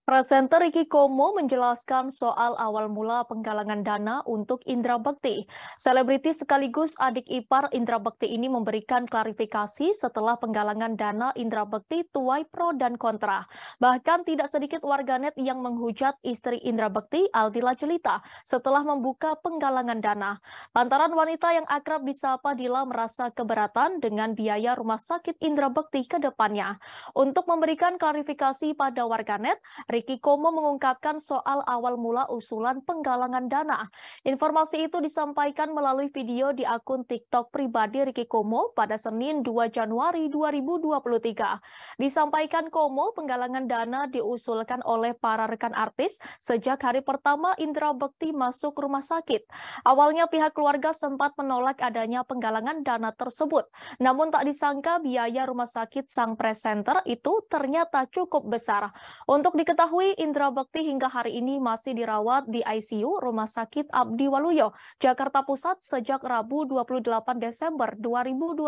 Presenter Ricky Como menjelaskan soal awal mula penggalangan dana untuk Indra Bekti. Selebriti sekaligus adik ipar Indra Bekti ini memberikan klarifikasi setelah penggalangan dana Indra Bekti tuai pro dan kontra. Bahkan tidak sedikit warganet yang menghujat istri Indra Bekti, Aldila Jelita, setelah membuka penggalangan dana. Lantaran wanita yang akrab disapa Dila merasa keberatan dengan biaya rumah sakit Indra Bekti ke depannya. Untuk memberikan klarifikasi pada warganet, Ricky Como mengungkapkan soal awal mula usulan penggalangan dana. Informasi itu disampaikan melalui video di akun TikTok pribadi Ricky Como pada Senin 2 Januari 2023. Disampaikan Como, penggalangan dana diusulkan oleh para rekan artis sejak hari pertama Indra Bekti masuk rumah sakit. Awalnya pihak keluarga sempat menolak adanya penggalangan dana tersebut. Namun tak disangka biaya rumah sakit sang presenter itu ternyata cukup besar. Untuk diketahui, Indra Bekti hingga hari ini masih dirawat di ICU Rumah Sakit Abdi Waluyo, Jakarta Pusat sejak Rabu 28 Desember 2022.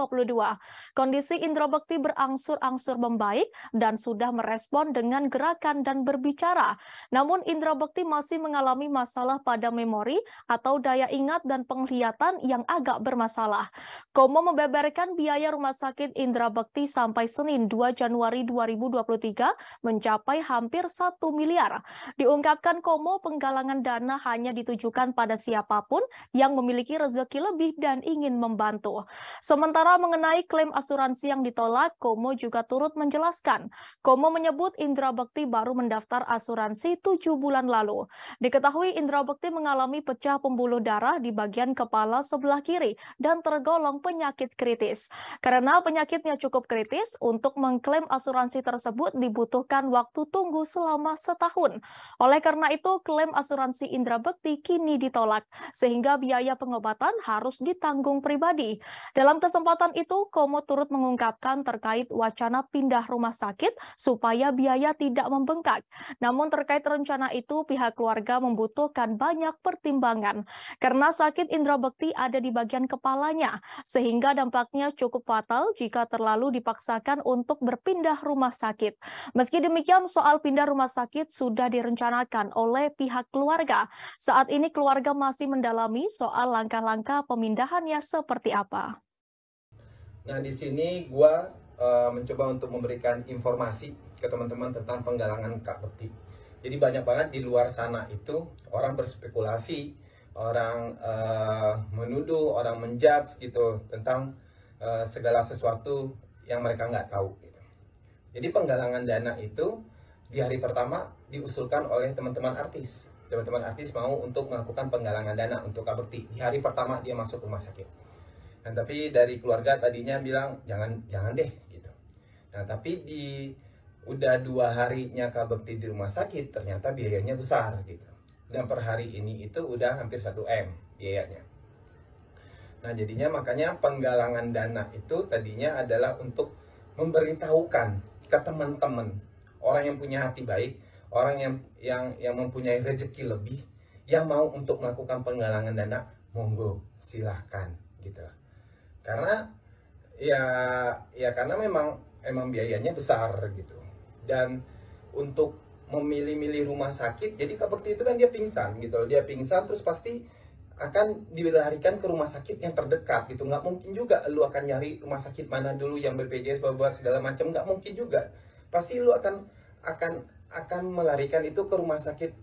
Kondisi Indra Bekti berangsur-angsur membaik dan sudah merespon dengan gerakan dan berbicara. Namun Indra Bekti masih mengalami masalah pada memori atau daya ingat dan penglihatan yang agak bermasalah. Komo membeberkan biaya rumah sakit Indra Bekti sampai Senin 2 Januari 2023 mencapai hampir 1 miliar. Diungkapkan Komo, penggalangan dana hanya ditujukan pada siapapun yang memiliki rezeki lebih dan ingin membantu. Sementara mengenai klaim asuransi yang ditolak, Komo juga turut menjelaskan. Komo menyebut Indra Bekti baru mendaftar asuransi 7 bulan lalu. Diketahui Indra Bekti mengalami pecah pembuluh darah di bagian kepala sebelah kiri dan tergolong penyakit kritis. Karena penyakitnya cukup kritis, untuk mengklaim asuransi tersebut dibutuhkan waktu tunggu selama setahun. Oleh karena itu, klaim asuransi Indra Bekti kini ditolak, sehingga biaya pengobatan harus ditanggung pribadi. Dalam kesempatan itu, Komo turut mengungkapkan terkait wacana pindah rumah sakit supaya biaya tidak membengkak. Namun terkait rencana itu, pihak keluarga membutuhkan banyak pertimbangan. Karena sakit Indra Bekti ada di bagian kepalanya, sehingga dampaknya cukup fatal jika terlalu dipaksakan untuk berpindah rumah sakit. Meski demikian, soal pindah rumah sakit sudah direncanakan oleh pihak keluarga. Saat ini keluarga masih mendalami soal langkah-langkah pemindahannya seperti apa. Nah, di sini gua mencoba untuk memberikan informasi ke teman-teman tentang penggalangan Kak Bekti. Jadi banyak banget di luar sana itu orang berspekulasi, orang menuduh, orang menjudge gitu tentang segala sesuatu yang mereka nggak tahu. Gitu. Jadi penggalangan dana itu di hari pertama diusulkan oleh teman-teman artis. Teman-teman artis mau untuk melakukan penggalangan dana untuk Kak Bekti di hari pertama dia masuk rumah sakit. Nah, tapi dari keluarga tadinya bilang jangan deh gitu. Nah, tapi udah 2 harinya Kak Bekti di rumah sakit, ternyata biayanya besar gitu. Dan per hari ini itu udah hampir 1 M biayanya. Nah, jadinya makanya penggalangan dana itu tadinya adalah untuk memberitahukan ke teman-teman, orang yang punya hati baik, orang yang mempunyai rezeki lebih, yang mau untuk melakukan penggalangan dana, monggo silahkan gitu. Karena ya karena memang biayanya besar gitu. Dan untuk memilih-milih rumah sakit, jadi Kak Bekti itu kan dia pingsan gitu. Dia pingsan terus pasti akan dilarikan ke rumah sakit yang terdekat gitu. Nggak mungkin juga lu akan nyari rumah sakit mana dulu yang BPJS segala macam, nggak mungkin juga. Pasti lu akan melarikan itu ke rumah sakit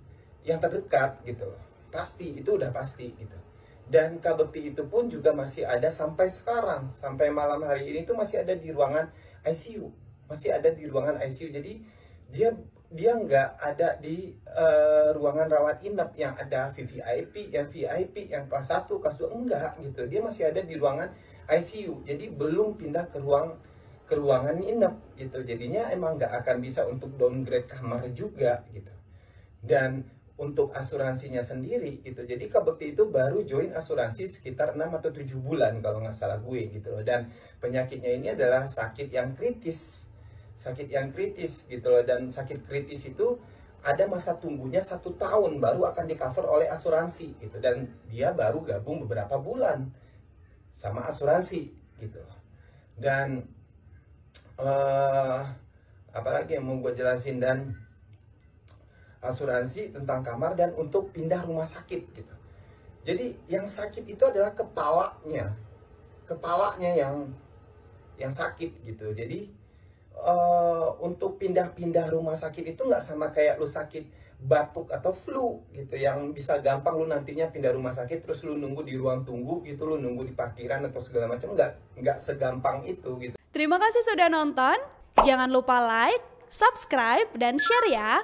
yang terdekat gitu loh. Pasti, itu udah pasti gitu. Dan Kak Bekti itu pun juga masih ada sampai sekarang, sampai malam hari ini tuh masih ada di ruangan ICU, masih ada di ruangan ICU. Jadi dia dia nggak ada di ruangan rawat inap yang ada VIP, yang kelas 1, kelas 2, enggak gitu. Dia masih ada di ruangan ICU. Jadi belum pindah ke ruangan inap gitu. Jadinya emang nggak akan bisa untuk downgrade kamar juga gitu. Dan untuk asuransinya sendiri gitu. Jadi Kak Bekti itu baru join asuransi sekitar 6 atau 7 bulan kalau nggak salah gue gitu loh. Dan penyakitnya ini adalah sakit yang kritis. Sakit yang kritis gitu loh. Dan sakit kritis itu ada masa tunggunya 1 tahun baru akan di cover oleh asuransi gitu. Dan dia baru gabung beberapa bulan sama asuransi gitu loh. Dan apalagi yang mau gue jelasin, dan asuransi tentang kamar dan untuk pindah rumah sakit gitu. Jadi yang sakit itu adalah kepalanya yang sakit gitu. Jadi untuk pindah-pindah rumah sakit itu nggak sama kayak lu sakit batuk atau flu gitu, yang bisa gampang lu nantinya pindah rumah sakit terus lu nunggu di ruang tunggu gitu, lu nunggu di parkiran atau segala macam, nggak segampang itu gitu. Terima kasih sudah nonton. Jangan lupa like, subscribe, dan share ya.